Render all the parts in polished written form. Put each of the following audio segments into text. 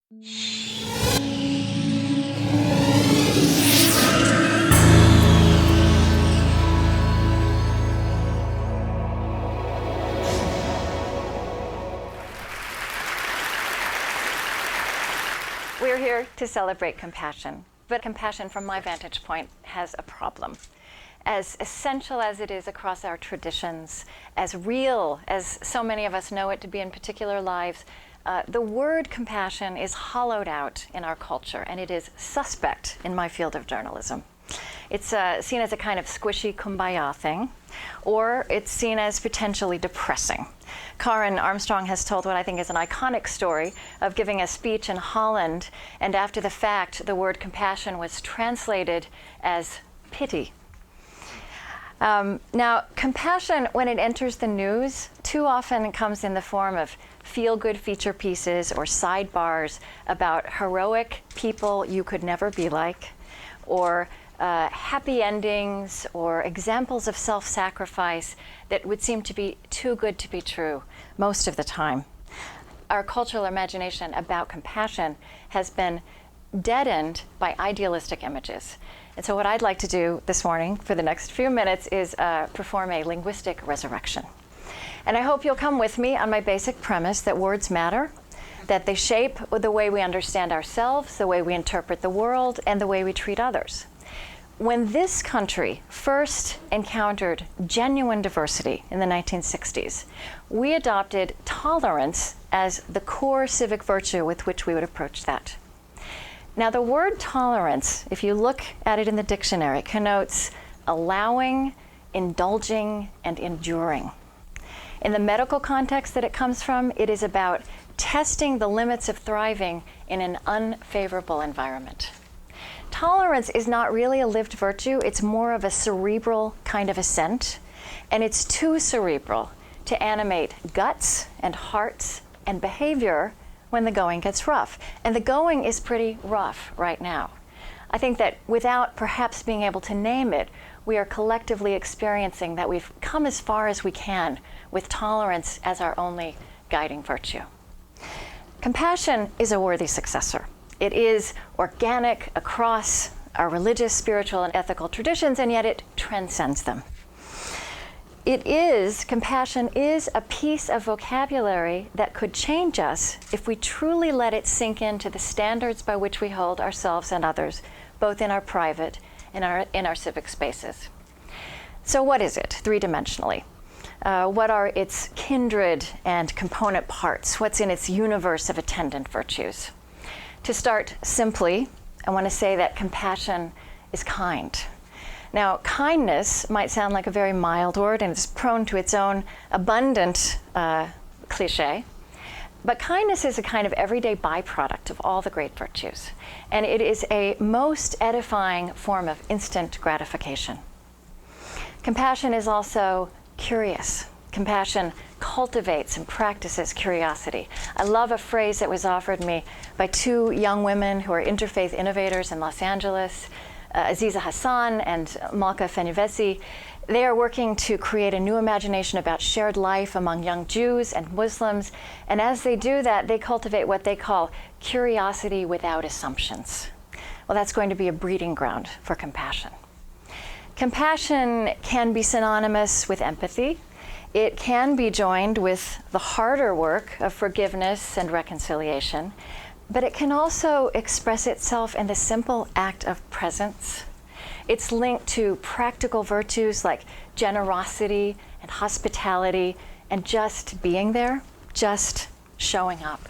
We're here to celebrate compassion, but compassion from my vantage point has a problem. As essential as it is across our traditions, as real as so many of us know it to be in particular lives, the word compassion is hollowed out in our culture, and it is suspect in my field of journalism. It's seen as a kind of squishy kumbaya thing, or it's seen as potentially depressing. Karen Armstrong has told what I think is an iconic story of giving a speech in Holland, and after the fact, the word compassion was translated as pity. Now, compassion, when it enters the news, too often comes in the form of feel-good feature pieces or sidebars about heroic people you could never be like, or happy endings, or examples of self-sacrifice that would seem to be too good to be true most of the time. Our cultural imagination about compassion has been deadened by idealistic images. And so what I'd like to do this morning for the next few minutes is perform a linguistic resurrection. And I hope you'll come with me on my basic premise that words matter, that they shape the way we understand ourselves, the way we interpret the world, and the way we treat others. When this country first encountered genuine diversity in the 1960s, we adopted tolerance as the core civic virtue with which we would approach that. Now, the word tolerance, if you look at it in the dictionary, connotes allowing, indulging, and enduring. In the medical context that it comes from, it is about testing the limits of thriving in an unfavorable environment. Tolerance is not really a lived virtue, it's more of a cerebral kind of assent, and it's too cerebral to animate guts and hearts and behavior when the going gets rough. And the going is pretty rough right now. I think that without perhaps being able to name it, we are collectively experiencing that we've come as far as we can with tolerance as our only guiding virtue. Compassion is a worthy successor. It is organic across our religious, spiritual, and ethical traditions, and yet it transcends them. Compassion is a piece of vocabulary that could change us if we truly let it sink into the standards by which we hold ourselves and others, both in our private and in our civic spaces. So what is it, three-dimensionally? What are its kindred and component parts? What's in its universe of attendant virtues? To start simply, I want to say that compassion is kind. Now, kindness might sound like a very mild word, and it's prone to its own abundant cliche. But kindness is a kind of everyday byproduct of all the great virtues. And it is a most edifying form of instant gratification. Compassion is also curious. Compassion cultivates and practices curiosity. I love a phrase that was offered me by two young women who are interfaith innovators in Los Angeles, Aziza Hassan and Malka Fenyvesi. They are working to create a new imagination about shared life among young Jews and Muslims. And as they do that, they cultivate what they call curiosity without assumptions. Well, that's going to be a breeding ground for compassion. Compassion can be synonymous with empathy. It can be joined with the harder work of forgiveness and reconciliation, but it can also express itself in the simple act of presence. It's linked to practical virtues like generosity and hospitality and just being there, just showing up.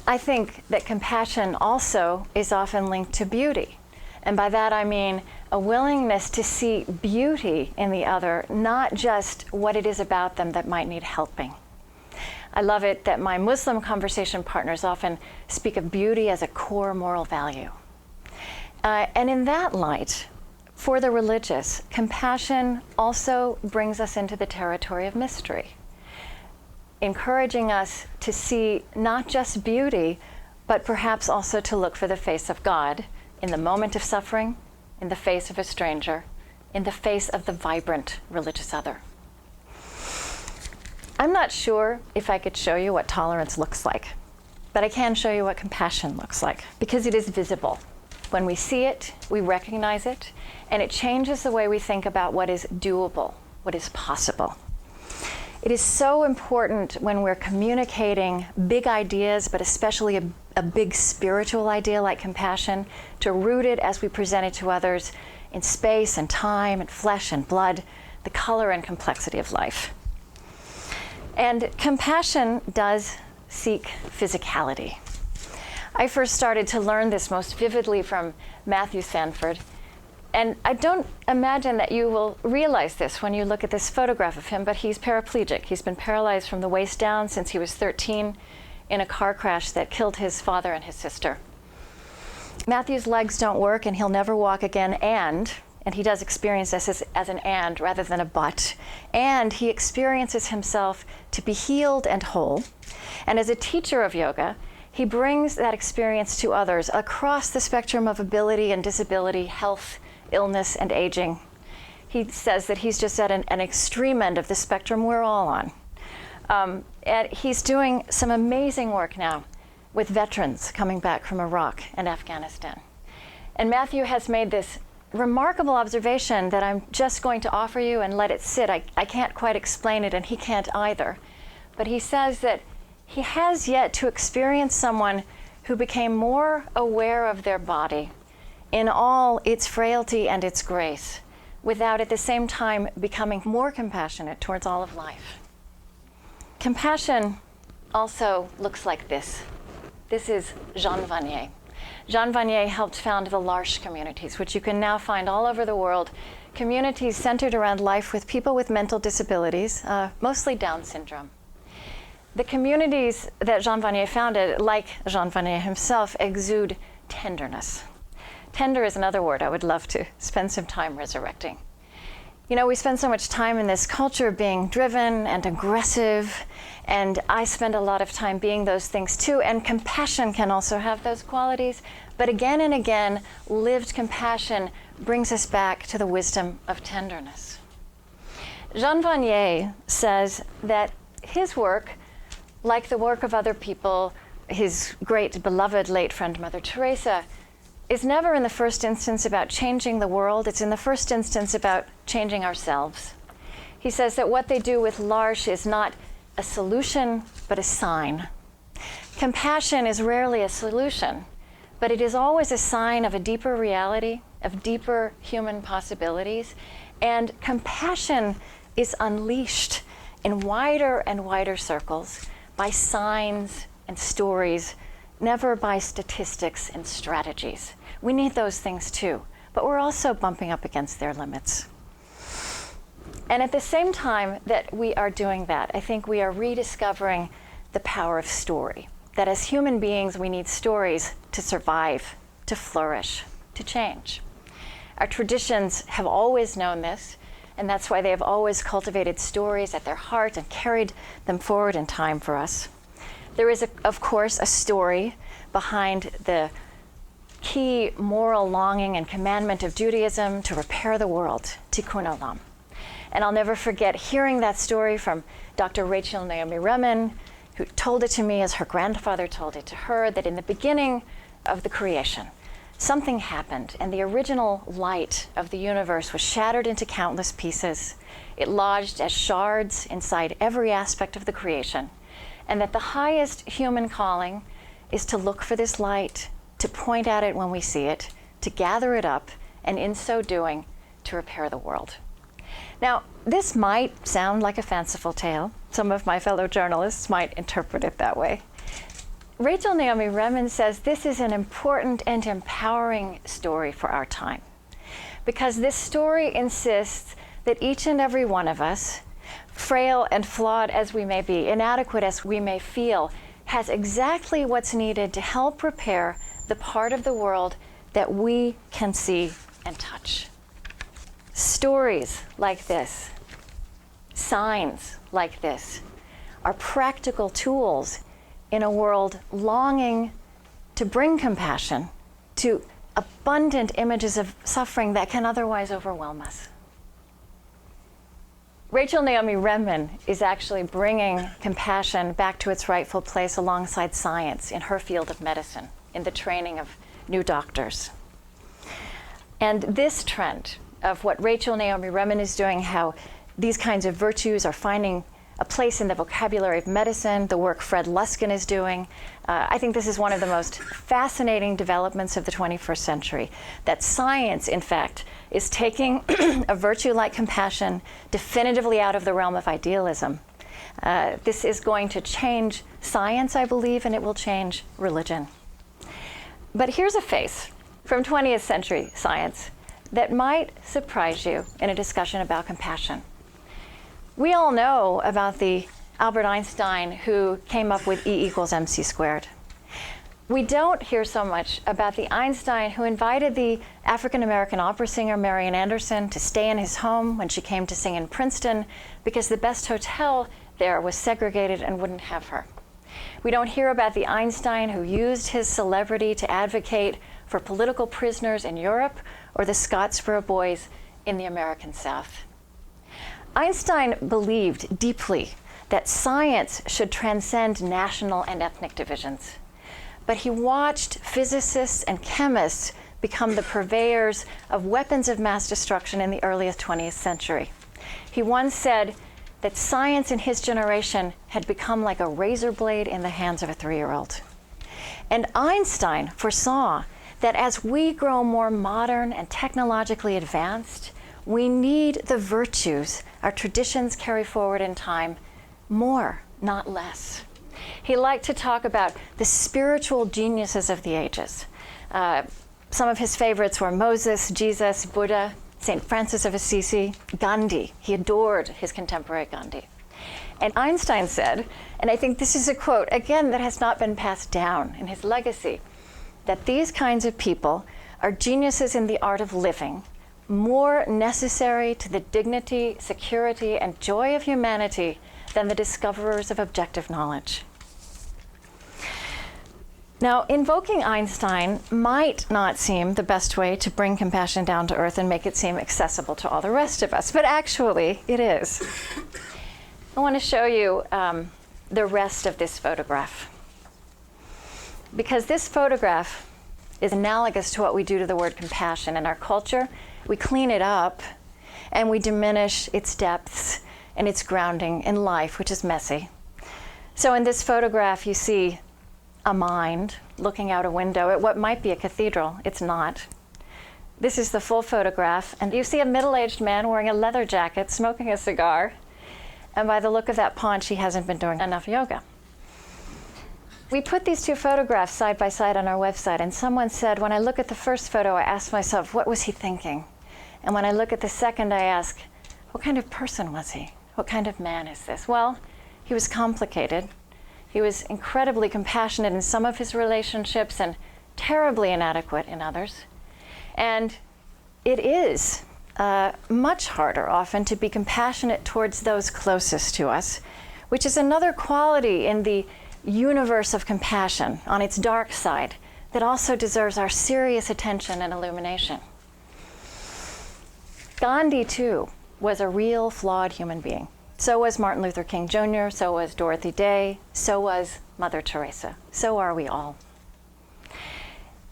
I think that compassion also is often linked to beauty. And by that I mean a willingness to see beauty in the other, not just what it is about them that might need helping. I love it that my Muslim conversation partners often speak of beauty as a core moral value. And in that light, for the religious, compassion also brings us into the territory of mystery, encouraging us to see not just beauty, but perhaps also to look for the face of God in the moment of suffering, in the face of a stranger, in the face of the vibrant religious other. I'm not sure if I could show you what tolerance looks like. But I can show you what compassion looks like, because it is visible. When we see it, we recognize it, and it changes the way we think about what is doable, what is possible. It is so important when we're communicating big ideas, but especially a big spiritual idea like compassion, to root it as we present it to others in space and time and flesh and blood, the color and complexity of life. And compassion does seek physicality. I first started to learn this most vividly from Matthew Sanford. And I don't imagine that you will realize this when you look at this photograph of him, but he's paraplegic. He's been paralyzed from the waist down since he was 13 in a car crash that killed his father and his sister. Matthew's legs don't work and he'll never walk again, and he does experience this as an and rather than a but, and he experiences himself to be healed and whole. And as a teacher of yoga, he brings that experience to others across the spectrum of ability and disability, health, illness, and aging. He says that he's just at an extreme end of the spectrum we're all on. And he's doing some amazing work now with veterans coming back from Iraq and Afghanistan. And Matthew has made this remarkable observation that I'm just going to offer you and let it sit. I can't quite explain it, and he can't either. But he says that he has yet to experience someone who became more aware of their body in all its frailty and its grace, without at the same time becoming more compassionate towards all of life. Compassion also looks like this. This is Jean Vanier. Jean Vanier helped found the L'Arche communities, which you can now find all over the world, communities centered around life with people with mental disabilities, mostly Down syndrome. The communities that Jean Vanier founded, like Jean Vanier himself, exude tenderness. Tender is another word I would love to spend some time resurrecting. You know, we spend so much time in this culture being driven and aggressive, and I spend a lot of time being those things too, and compassion can also have those qualities, but again and again, lived compassion brings us back to the wisdom of tenderness. Jean Vanier says that his work, like the work of other people, his great beloved late friend Mother Teresa, is never in the first instance about changing the world. It's in the first instance about changing ourselves. He says that what they do with L'Arche is not a solution, but a sign. Compassion is rarely a solution, but it is always a sign of a deeper reality, of deeper human possibilities. And compassion is unleashed in wider and wider circles by signs and stories, never by statistics and strategies. We need those things too, but we're also bumping up against their limits. And at the same time that we are doing that, I think we are rediscovering the power of story. That as human beings, we need stories to survive, to flourish, to change. Our traditions have always known this, and that's why they have always cultivated stories at their heart and carried them forward in time for us. There is, of course, a story behind the key moral longing and commandment of Judaism to repair the world, tikkun olam. And I'll never forget hearing that story from Dr. Rachel Naomi Remen, who told it to me as her grandfather told it to her, that in the beginning of the creation, something happened, and the original light of the universe was shattered into countless pieces. It lodged as shards inside every aspect of the creation, and that the highest human calling is to look for this light, to point at it when we see it, to gather it up, and in so doing, to repair the world. Now, this might sound like a fanciful tale. Some of my fellow journalists might interpret it that way. Rachel Naomi Remen says this is an important and empowering story for our time, because this story insists that each and every one of us, frail and flawed as we may be, inadequate as we may feel, has exactly what's needed to help repair the part of the world that we can see and touch. Stories like this, signs like this, are practical tools in a world longing to bring compassion to abundant images of suffering that can otherwise overwhelm us. Rachel Naomi Remen is actually bringing compassion back to its rightful place alongside science in her field of medicine, in the training of new doctors. And this trend of what Rachel Naomi Remen is doing, how these kinds of virtues are finding a place in the vocabulary of medicine, the work Fred Luskin is doing, I think this is one of the most fascinating developments of the 21st century, that science, in fact, is taking a virtue like compassion definitively out of the realm of idealism. This is going to change science, I believe, and it will change religion. But here's a face from 20th century science that might surprise you in a discussion about compassion. We all know about the Albert Einstein who came up with E equals mc squared. We don't hear so much about the Einstein who invited the African-American opera singer Marian Anderson to stay in his home when she came to sing in Princeton because the best hotel there was segregated and wouldn't have her. We don't hear about the Einstein who used his celebrity to advocate for political prisoners in Europe or the Scottsboro Boys in the American South. Einstein believed deeply that science should transcend national and ethnic divisions. But he watched physicists and chemists become the purveyors of weapons of mass destruction in the earliest 20th century. He once said that science in his generation had become like a razor blade in the hands of a 3-year-old. And Einstein foresaw that as we grow more modern and technologically advanced, we need the virtues our traditions carry forward in time more, not less. He liked to talk about the spiritual geniuses of the ages. Some of his favorites were Moses, Jesus, Buddha, St. Francis of Assisi, Gandhi. He adored his contemporary Gandhi. And Einstein said, and I think this is a quote, again, that has not been passed down in his legacy, that these kinds of people are geniuses in the art of living, more necessary to the dignity, security, and joy of humanity than the discoverers of objective knowledge. Now, invoking Einstein might not seem the best way to bring compassion down to earth and make it seem accessible to all the rest of us, but actually it is. I want to show you the rest of this photograph, because this photograph is analogous to what we do to the word compassion in our culture. We clean it up and we diminish its depths and its grounding in life, which is messy. So in this photograph, you see a mind looking out a window at what might be a cathedral. It's not. This is the full photograph, and you see a middle-aged man wearing a leather jacket, smoking a cigar, and by the look of that paunch, he hasn't been doing enough yoga. We put these two photographs side by side on our website, and someone said, when I look at the first photo, I ask myself, what was he thinking? And when I look at the second, I ask, what kind of person was he? What kind of man is this? Well, he was complicated. He was incredibly compassionate in some of his relationships and terribly inadequate in others. And it is much harder often to be compassionate towards those closest to us, which is another quality in the universe of compassion on its dark side that also deserves our serious attention and illumination. Gandhi, too, was a real flawed human being. So was Martin Luther King Jr., so was Dorothy Day, so was Mother Teresa. So are we all.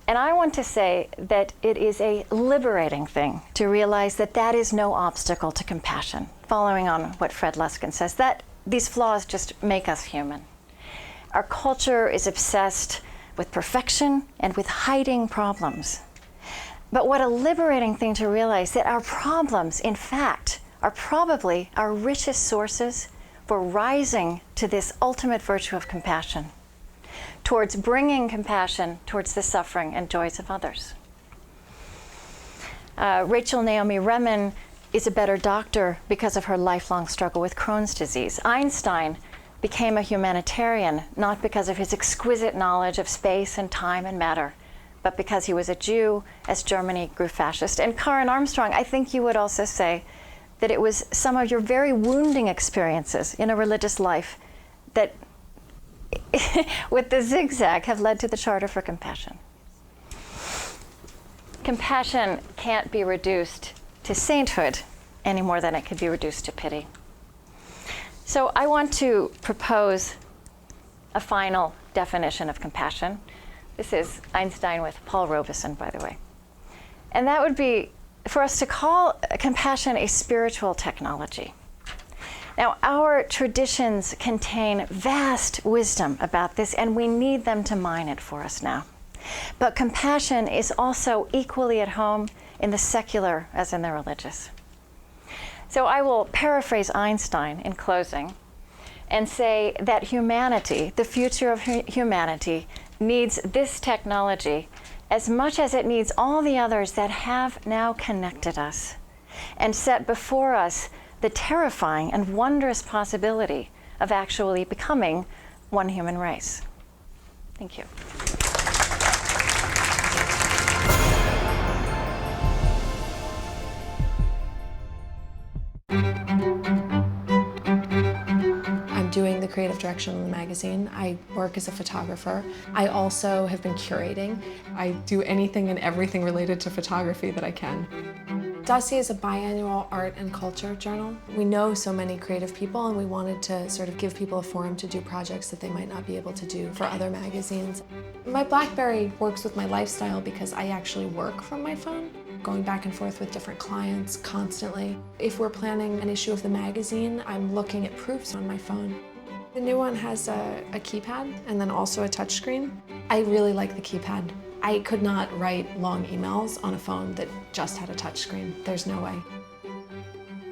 And I want to say that it is a liberating thing to realize that that is no obstacle to compassion, following on what Fred Luskin says, that these flaws just make us human. Our culture is obsessed with perfection and with hiding problems. But what a liberating thing to realize that our problems, in fact, are probably our richest sources for rising to this ultimate virtue of compassion, towards bringing compassion towards the suffering and joys of others. Rachel Naomi Remen is a better doctor because of her lifelong struggle with Crohn's disease. Einstein became a humanitarian not because of his exquisite knowledge of space and time and matter, but because he was a Jew as Germany grew fascist. And Karen Armstrong, I think you would also say that it was some of your very wounding experiences in a religious life that, with the zigzag, have led to the Charter for Compassion. Compassion can't be reduced to sainthood any more than it could be reduced to pity. So I want to propose a final definition of compassion. This is Einstein with Paul Robeson, by the way. And that would be for us to call compassion a spiritual technology. Now, our traditions contain vast wisdom about this, and we need them to mine it for us now. But compassion is also equally at home in the secular as in the religious. So I will paraphrase Einstein in closing and say that humanity, the future of humanity, needs this technology as much as it needs all the others that have now connected us and set before us the terrifying and wondrous possibility of actually becoming one human race. Thank you. Doing the creative direction on the magazine. I work as a photographer. I also have been curating. I do anything and everything related to photography that I can. Dossier is a biannual art and culture journal. We know so many creative people, and we wanted to sort of give people a forum to do projects that they might not be able to do for other magazines. My BlackBerry works with my lifestyle because I actually work from my phone, going back and forth with different clients constantly. If we're planning an issue of the magazine, I'm looking at proofs on my phone. The new one has a keypad and then also a touchscreen. I really like the keypad. I could not write long emails on a phone that just had a touchscreen. There's no way.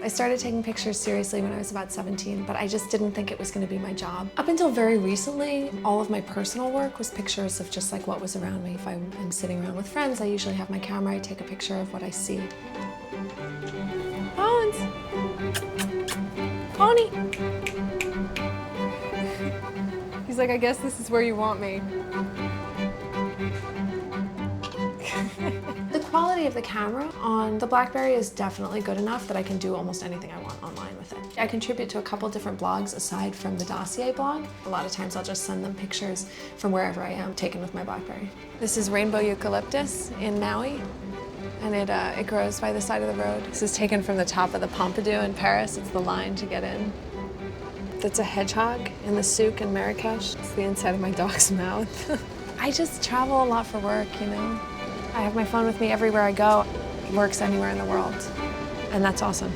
I started taking pictures seriously when I was about 17, but I just didn't think it was going to be my job. Up until very recently, all of my personal work was pictures of just like what was around me. If I'm sitting around with friends, I usually have my camera, I take a picture of what I see. Bones! Pony! He's like, I guess this is where you want me. The quality of the camera on the BlackBerry is definitely good enough that I can do almost anything I want online with it. I contribute to a couple different blogs aside from the Dossier blog. A lot of times I'll just send them pictures from wherever I am taken with my BlackBerry. This is rainbow eucalyptus in Maui, and it grows by the side of the road. This is taken from the top of the Pompidou in Paris. It's the line to get in. That's a hedgehog in the souk in Marrakesh. It's the inside of my dog's mouth. I just travel a lot for work, you know? I have my phone with me everywhere I go. It works anywhere in the world, and that's awesome.